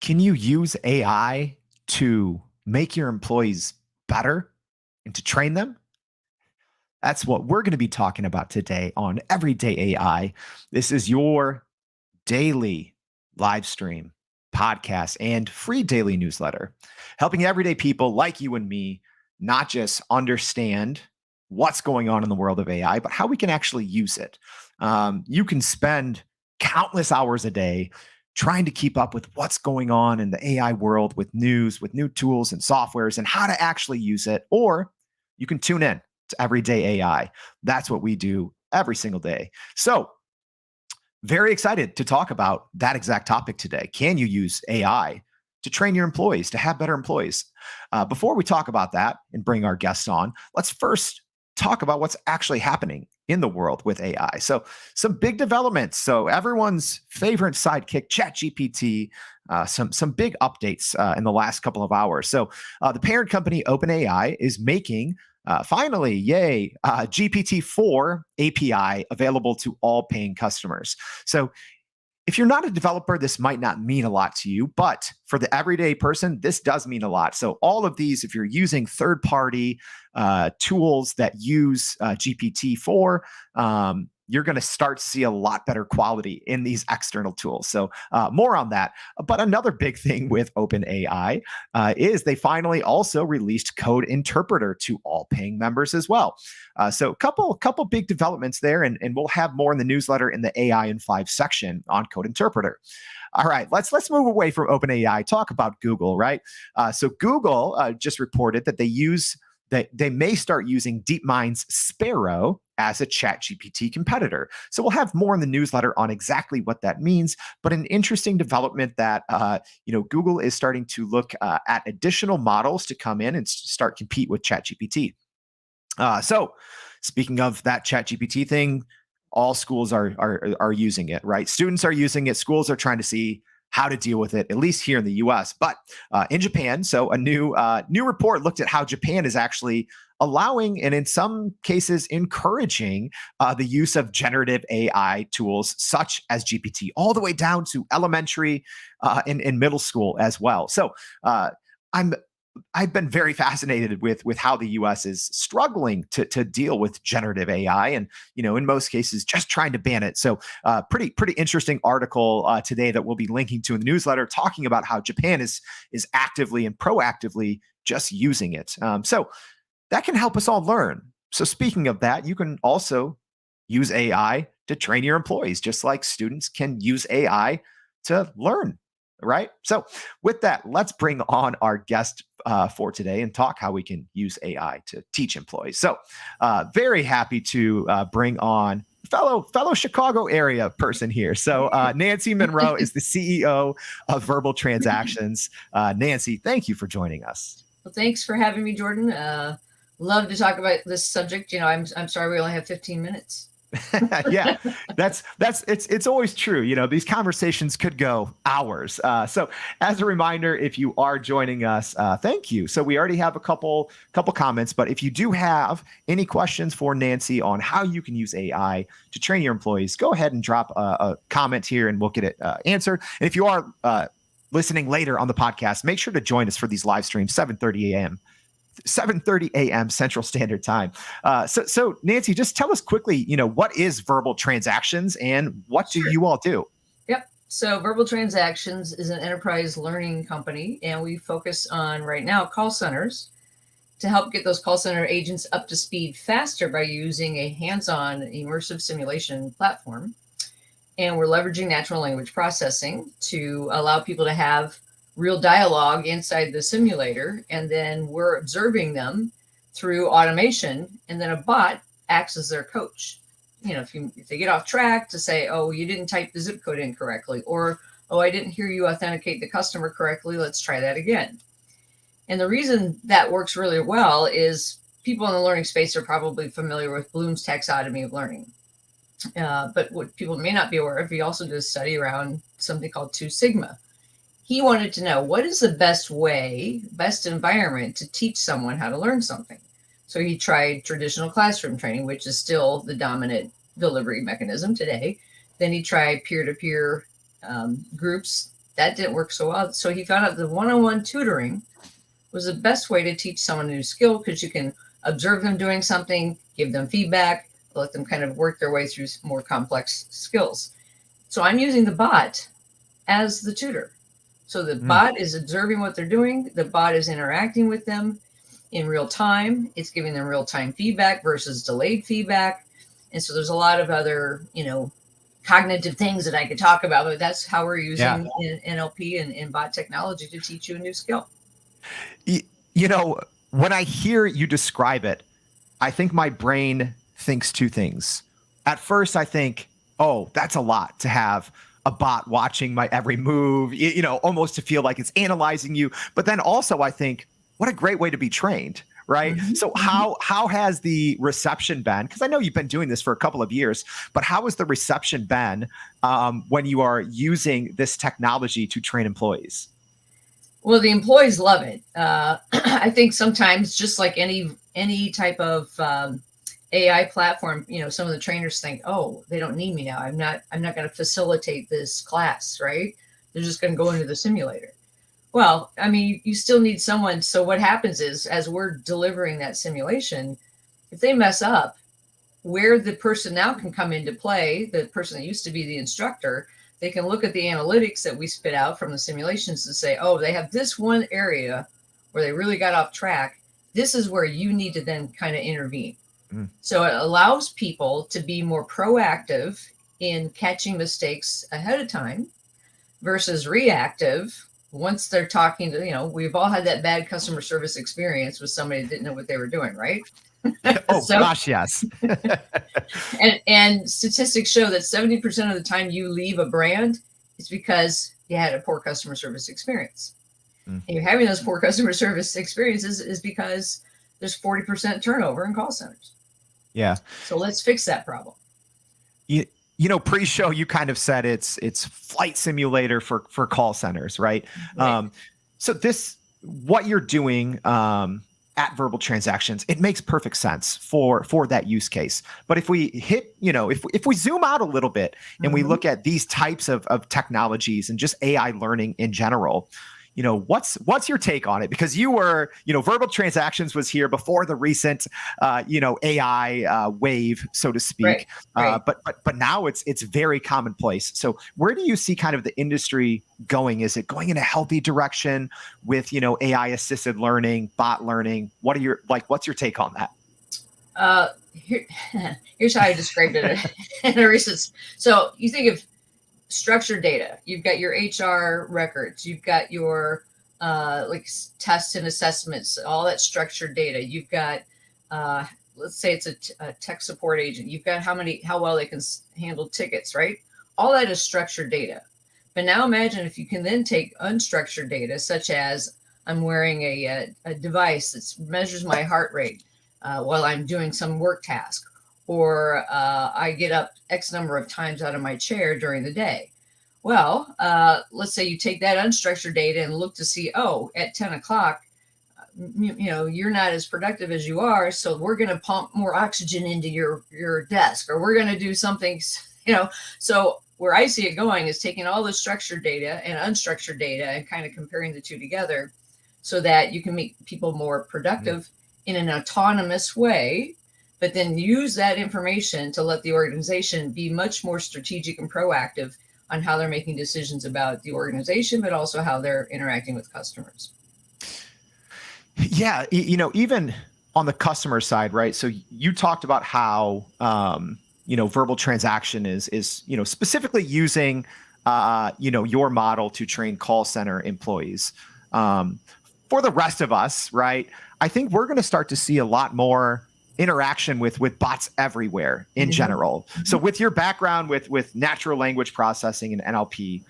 Can you use AI to make your employees better and to train them? That's what we're going to be talking about today on Everyday AI. This is your daily live stream, podcast, and free daily newsletter, helping everyday people like you and me not just understand what's going on in the world of AI, but how we can actually use it. You can spend countless hours a day trying to keep up with what's going on in the AI world with news, with new tools and softwares, and how to actually use it. Or you can tune in to Everyday AI. That's what we do every single day. So, very excited to talk about that exact topic today. Can you use AI to train your employees, to have better employees? Before we talk about that and bring our guests on, let's first talk about what's actually happening in the world with AI. So, some big developments. So, everyone's favorite sidekick, ChatGPT, some big updates in the last couple of hours. So, the parent company OpenAI is making finally, yay, GPT-4 API available to all paying customers. So if you're not a developer, this might not mean a lot to you, but for the everyday person, this does mean a lot. So all of these, if you're using third-party tools that use GPT-4, you're going to start to see a lot better quality in these external tools. So more on that. But another big thing with OpenAI is they finally also released Code Interpreter to all paying members as well. So couple big developments there, and we'll have more in the newsletter in the AI in 5 section on Code Interpreter. All right, let's move away from OpenAI. Talk about Google, right? So Google just reported that they may start using DeepMind's Sparrow as a ChatGPT competitor. So we'll have more in the newsletter on exactly what that means. But an interesting development that Google is starting to look at additional models to come in and start compete with ChatGPT. So speaking of that ChatGPT thing, all schools are using it, right? Students are using it. Schools are trying to see how to deal with it, at least here in the US. But in Japan, so a new report looked at how Japan is actually allowing and in some cases encouraging the use of generative AI tools such as GPT all the way down to elementary and middle school as well. So I've been very fascinated with how the U.S. is struggling to deal with generative AI, and in most cases, just trying to ban it. So, pretty interesting article today that we'll be linking to in the newsletter, talking about how Japan is actively and proactively just using it. So that can help us all learn. So, speaking of that, you can also use AI to train your employees, just like students can use AI to learn. Right. So with that, let's bring on our guest for today and talk how we can use AI to teach employees. So very happy to bring on fellow Chicago area person here. So Nancy Munro is the CEO of Verbal Transactions. Nancy, thank you for joining us. Well, thanks for having me, Jordan. Love to talk about this subject. I'm sorry we only have 15 minutes. Yeah, it's always true. These conversations could go hours. So as a reminder, if you are joining us, thank you. So we already have a couple comments, but if you do have any questions for Nancy on how you can use AI to train your employees, go ahead and drop a comment here and we'll get it answered. And if you are listening later on the podcast, make sure to join us for these live streams, 7:30 a.m. Central Standard Time. So Nancy, just tell us quickly, what is Verbal Transactions and what do you all do? Yep. So Verbal Transactions is an enterprise learning company, and we focus on right now call centers to help get those call center agents up to speed faster by using a hands-on immersive simulation platform. And we're leveraging natural language processing to allow people to have real dialogue inside the simulator, and then we're observing them through automation, and then a bot acts as their coach. If they get off track, to say, oh, you didn't type the zip code in correctly, or oh, I didn't hear you authenticate the customer correctly, let's try that again. And the reason that works really well is people in the learning space are probably familiar with Bloom's taxonomy of learning. But what people may not be aware of, he also did a study around something called 2 Sigma. He wanted to know what is the best environment to teach someone how to learn something. So he tried traditional classroom training, which is still the dominant delivery mechanism today. Then he tried peer-to-peer groups that didn't work so well. So he found out the one-on-one tutoring was the best way to teach someone a new skill, because you can observe them doing something, give them feedback, let them kind of work their way through more complex skills. So I'm using the bot as the tutor. So the bot is observing what they're doing. The bot is interacting with them in real time. It's giving them real time feedback versus delayed feedback. And so there's a lot of other, cognitive things that I could talk about, but that's how we're using NLP and bot technology to teach you a new skill. When I hear you describe it, I think my brain thinks two things. At first, I think, oh, that's a lot to have a bot watching my every move, almost to feel like it's analyzing you. But then also I think, what a great way to be trained, right? So how has the reception been? Because I know you've been doing this for a couple of years, but how has the reception been when you are using this technology to train employees? Well, the employees love it. I think sometimes, just like any type of AI platform, some of the trainers think, oh, they don't need me now. I'm not going to facilitate this class, right? They're just going to go into the simulator. Well, I mean, you still need someone. So what happens is, as we're delivering that simulation, if they mess up, where the person now can come into play, the person that used to be the instructor, they can look at the analytics that we spit out from the simulations and say, oh, they have this one area where they really got off track. This is where you need to then kind of intervene. So it allows people to be more proactive in catching mistakes ahead of time versus reactive. Once they're talking to, we've all had that bad customer service experience with somebody that didn't know what they were doing, right? Gosh, yes. and statistics show that 70% of the time you leave a brand, it's because you had a poor customer service experience. And you're having those poor customer service experiences is because there's 40% turnover in call centers. Yeah. So let's fix that problem. Pre-show, you kind of said it's flight simulator for call centers, right? So what you're doing at Verbal Transactions, it makes perfect sense for that use case. But if we hit, if we zoom out a little bit and we look at these types of technologies and just AI learning in general, what's your take on it? Because you were, Verbal Transactions was here before the recent, AI wave, so to speak. Right. But now it's very commonplace. So where do you see kind of the industry going? Is it going in a healthy direction with, AI assisted learning, bot learning? What's your take on that? Here's how I described it in a recent. So you think of structured data. You've got your HR records. You've got your tests and assessments, all that structured data. You've got, let's say it's a tech support agent. You've got how well they can handle tickets, right? All that is structured data. But now imagine if you can then take unstructured data, such as I'm wearing a device that measures my heart rate while I'm doing some work task, or I get up X number of times out of my chair during the day. Well, let's say you take that unstructured data and look to see, at 10 o'clock, you're not as productive as you are. So we're going to pump more oxygen into your desk, or we're going to do something, So where I see it going is taking all the structured data and unstructured data and kind of comparing the two together so that you can make people more productive in an autonomous way, but then use that information to let the organization be much more strategic and proactive on how they're making decisions about the organization, but also how they're interacting with customers. Yeah. Even on the customer side, right? So you talked about how, Verbal Transaction is specifically using, your model to train call center employees. For the rest of us, right? I think we're going to start to see a lot more interaction with bots everywhere in general. So with your background with natural language processing and NLP,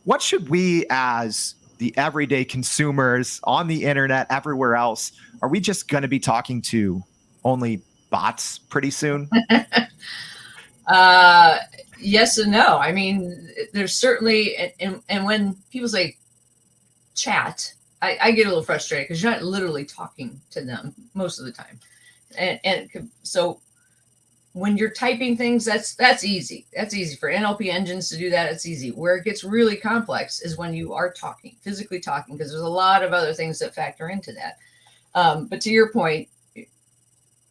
what should we as the everyday consumers on the internet, everywhere else, are we just going to be talking to only bots pretty soon? Yes and no. I mean, there's certainly, and when people say chat, I get a little frustrated because you're not literally talking to them most of the time. And so when you're typing things, that's easy. That's easy for NLP engines to do that. It's easy. Where it gets really complex is when you are talking, physically talking, because there's a lot of other things that factor into that. But to your point,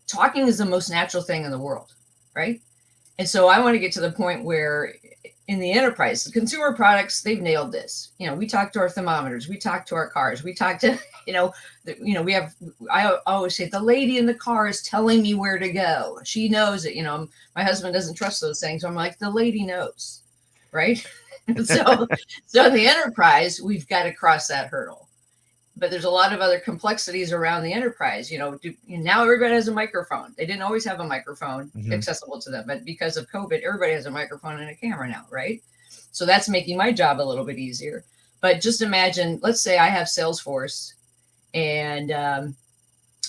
talking is the most natural thing in the world, right? And so I want to get to the point where in the enterprise, the consumer products, they've nailed this. We talk to our thermometers, we talk to our cars, we talk to, we have, I always say, the lady in the car is telling me where to go. She knows it. My husband doesn't trust those things. So I'm like, the lady knows, right? so in the enterprise, we've got to cross that hurdle. But there's a lot of other complexities around the enterprise. Now everybody has a microphone. They didn't always have a microphone accessible to them, but because of COVID, everybody has a microphone and a camera now, right? So that's making my job a little bit easier. But just imagine, let's say I have Salesforce and I'm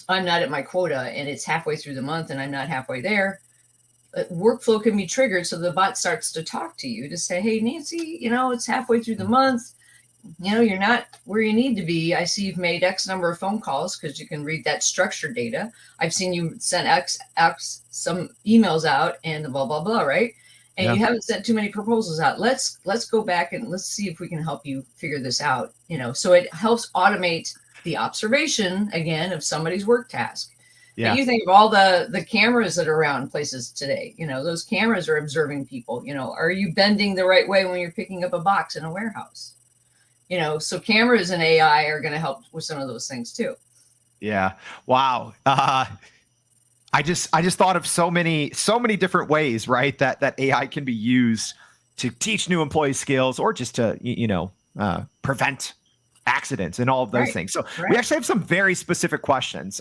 not at my quota and it's halfway through the month and I'm not halfway there. Workflow can be triggered. So the bot starts to talk to you to say, hey, Nancy, it's halfway through the month. You're not where you need to be. I see you've made X number of phone calls because you can read that structured data. I've seen you send X some emails out and blah, blah, blah, right? And you haven't sent too many proposals out. Let's go back and let's see if we can help you figure this out. So it helps automate the observation again of somebody's work task. Yeah. But you think of all the cameras that are around places today, those cameras are observing people. Are you bending the right way when you're picking up a box in a warehouse? So cameras and AI are going to help with some of those things too. Yeah. Wow. I just thought of so many different ways, right? That AI can be used to teach new employee skills or just to, prevent accidents and all of those things. So we actually have some very specific questions.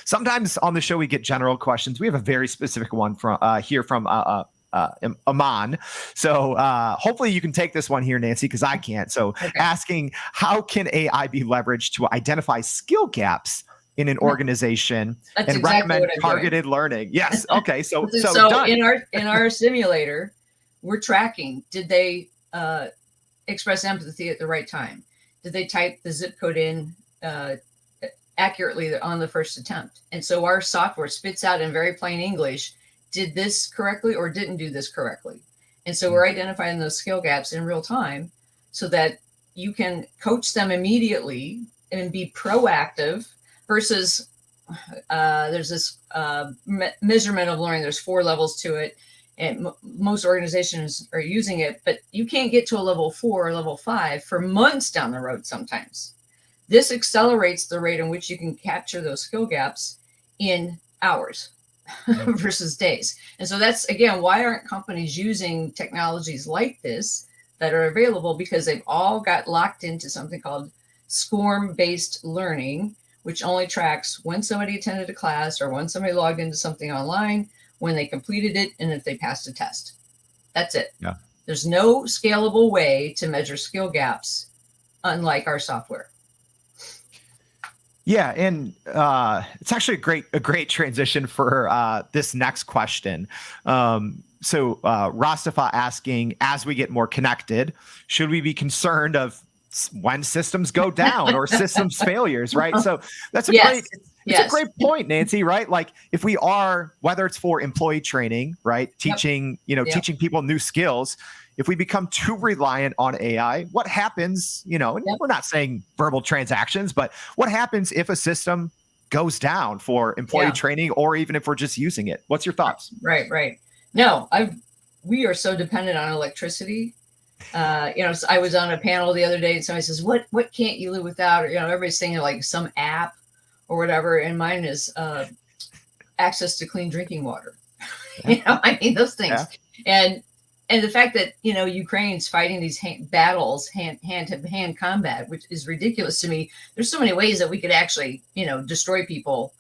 Sometimes on the show, we get general questions. We have a very specific one from Aman. So hopefully you can take this one here, Nancy, because I can't. So asking, how can AI be leveraged to identify skill gaps in an organization and recommend targeted learning? Yes. Okay. So done. in our simulator, we're tracking. Did they express empathy at the right time? Did they type the zip code in accurately on the first attempt? And so our software spits out in very plain English, did this correctly or didn't do this correctly. And so we're identifying those skill gaps in real time so that you can coach them immediately and be proactive versus there's this measurement of learning. There's 4 levels to it. And most organizations are using it, but you can't get to a level 4 or level 5 for months down the road sometimes. This accelerates the rate in which you can capture those skill gaps in hours versus days. And so that's, again, why aren't companies using technologies like this that are available? Because they've all got locked into something called SCORM-based learning, which only tracks when somebody attended a class or when somebody logged into something online, when they completed it, and if they passed a test. That's it. Yeah. There's no scalable way to measure skill gaps, unlike our software. Yeah, and it's actually a great transition for this next question. So Rastafa asking, as we get more connected, should we be concerned of when systems go down or systems failures, right? So that's a a great point, Nancy, right? Like if we are, whether it's for employee training, right? Teaching, teaching people new skills, if we become too reliant on AI, what happens, and we're not saying verbal transactions, but what happens if a system goes down for employee training or even if we're just using it? What's your thoughts? Right. No, we are so dependent on electricity. So I was on a panel the other day and somebody says, what can't you live without? Or, everybody's saying like some app or whatever. And mine is access to clean drinking water. Those things. Yeah. And the fact that, Ukraine's fighting these battles, hand-to-hand combat, which is ridiculous to me. There's so many ways that we could actually, destroy people,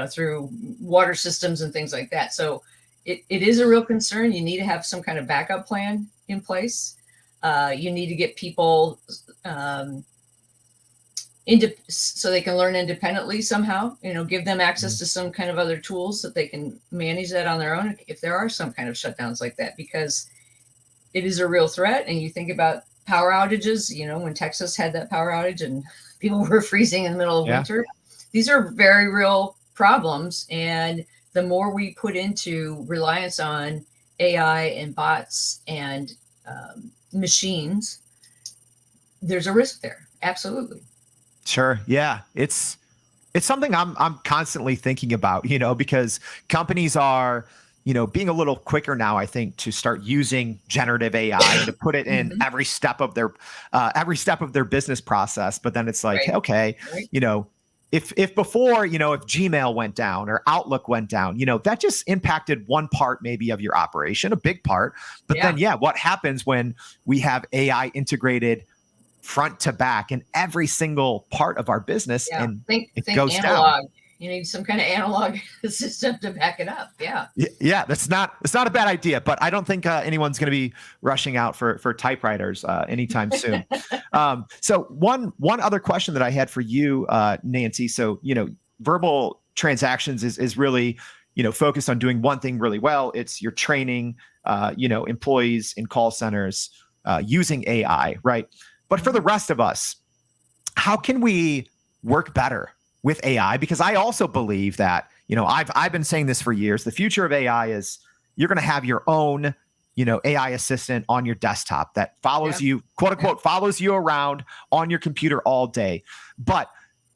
through water systems and things like that. So it is a real concern. You need to have some kind of backup plan in place. You need to get people so they can learn independently somehow, give them access to some kind of other tools that they can manage that on their own if there are some kind of shutdowns like that, because it is a real threat. And you think about power outages, when Texas had that power outage and people were freezing in the middle of winter, these are very real problems. And the more we put into reliance on AI and bots and machines, there's a risk there. Absolutely. Sure. Yeah. It's something I'm constantly thinking about, because companies are, being a little quicker now, I think, to start using generative AI and to put it in Mhm. every step of their business process. But then it's like, Right. okay, Right. you know, if before, if Gmail went down or Outlook went down, that just impacted one part maybe of your operation, a big part. But Yeah. then, yeah, what happens when we have AI integrated front to back in every single part of our business Yeah. and it Think goes down? analog. You need some kind of analog system to back it up. Yeah. Yeah, that's not a bad idea, but I don't think anyone's going to be rushing out for typewriters anytime soon. So one other question that I had for you, Nancy. So verbal transactions is really focused on doing one thing really well. It's your training, employees in call centers using AI, right? But for the Mhm. rest of us, how can we work better with AI? Because I also believe that, I've been saying this for years. The future of AI is you're going to have your own, AI assistant on your desktop that follows Yeah. you, quote Yeah. unquote, follows you around on your computer all day. But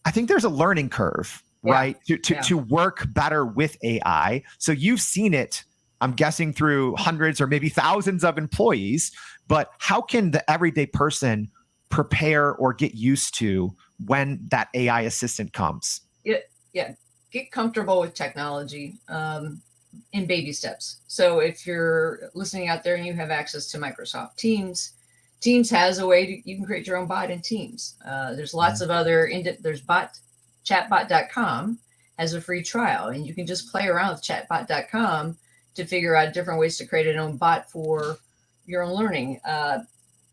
I think there's a learning curve, Yeah. right? To to Yeah. to work better with AI. So you've seen it, I'm guessing, through hundreds or maybe thousands of employees. But how can the everyday person prepare or get used to when that AI assistant comes? Yeah. Yeah. Get comfortable with technology in baby steps. So if you're listening out there and you have access to Microsoft Teams, Teams has a way you can create your own bot in Teams. There's lots Mhm. of other, there's chatbot.com has a free trial, and you can just play around with chatbot.com to figure out different ways to create an own bot for your own learning.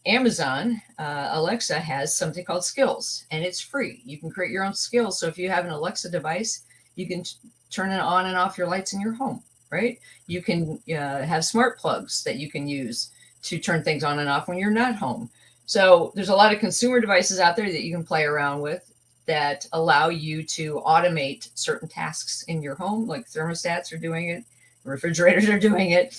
Amazon Alexa has something called Skills, and it's free. You can create your own skills. So if you have an Alexa device, you can turn it on and off your lights in your home, right? You can have smart plugs that you can use to turn things on and off when you're not home. So there's a lot of consumer devices out there that you can play around with that allow you to automate certain tasks in your home, like thermostats are doing it, refrigerators are doing it.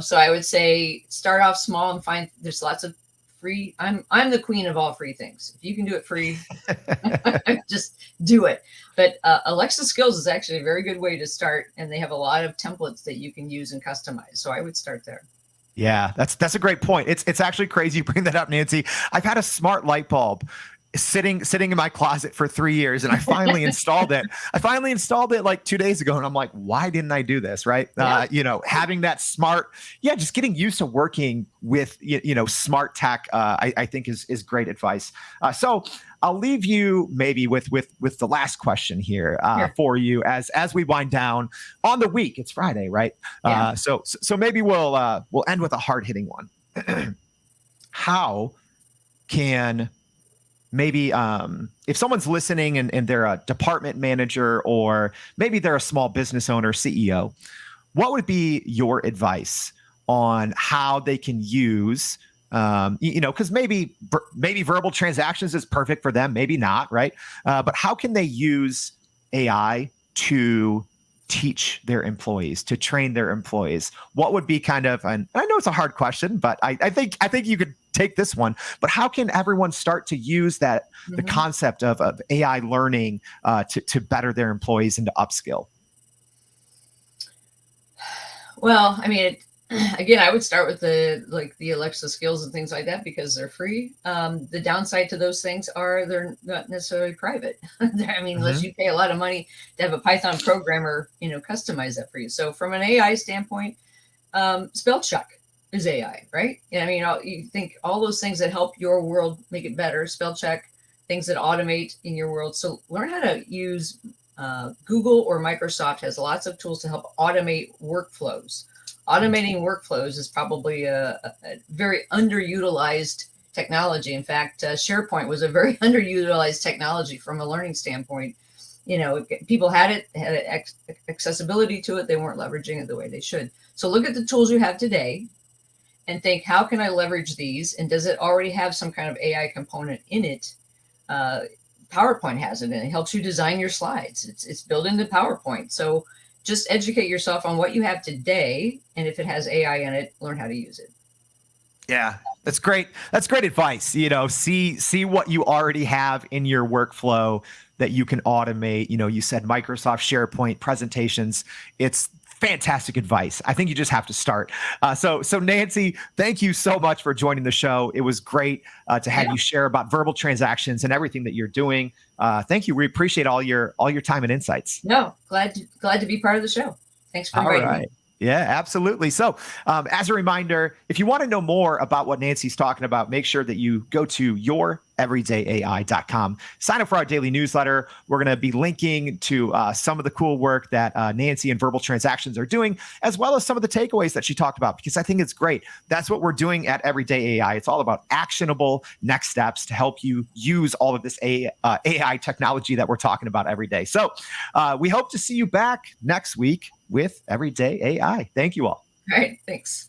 So I would say start off small and find there's lots of free. I'm the queen of all free things. If you can do it free, just do it. But Alexa Skills is actually a very good way to start, and they have a lot of templates that you can use and customize. So I would start there. Yeah, that's a great point. It's actually crazy you bring that up, Nancy. I've had a smart light bulb sitting in my closet for 3 years, and I finally installed it. I finally installed it like 2 days ago, and I'm like, why didn't I do this? Right? Yeah. Having that smart, yeah, just getting used to working with smart tech. I think is great advice. So I'll leave you maybe with the last question here Here. for you as we wind down on the week. It's Friday, right? Yeah. So maybe we'll end with a hard hitting one. How can maybe if someone's listening and they're a department manager or maybe they're a small business owner, CEO, what would be your advice on how they can use because maybe verbal transactions is perfect for them, maybe not, right? But how can they use AI to teach their employees, to train their employees? What would be kind of, and I know it's a hard question, but I think you could take this one. But how can everyone start to use the Mhm. concept of AI learning to better their employees and to upskill? Well, I mean, again, I would start with the Alexa skills and things like that because they're free. The downside to those things are they're not necessarily private. I mean, unless Mhm. you pay a lot of money to have a Python programmer, customize that for you. So from an AI standpoint, spell check is AI, right? I mean, you think all those things that help your world make it better, spell check, things that automate in your world. So learn how to use Google or Microsoft has lots of tools to help automate workflows. Automating workflows is probably a very underutilized technology. In fact, SharePoint was a very underutilized technology from a learning standpoint. People had it, had accessibility to it. They weren't leveraging it the way they should. So look at the tools you have today and think, how can I leverage these? And does it already have some kind of AI component in it? Uh, PowerPoint has it, and it helps you design your slides. It's built into PowerPoint. So just educate yourself on what you have today. And if it has AI in it, learn how to use it. Yeah, that's great. That's great advice. See what you already have in your workflow that you can automate. You said Microsoft SharePoint presentations. It's fantastic advice. I think you just have to start. So Nancy, thank you so much for joining the show. It was great to have you share about verbal transactions and everything that you're doing. Thank you. We appreciate all your time and insights. No, glad to be part of the show. Thanks for inviting me. Yeah, absolutely. So as a reminder, if you want to know more about what Nancy's talking about, make sure that you go to youreverydayai.com. Sign up for our daily newsletter. We're going to be linking to some of the cool work that Nancy and Verbal Transactions are doing, as well as some of the takeaways that she talked about, because I think it's great. That's what we're doing at Everyday AI. It's all about actionable next steps to help you use all of this AI technology that we're talking about every day. So we hope to see you back next week with Everyday AI. Thank you all. All right. Thanks.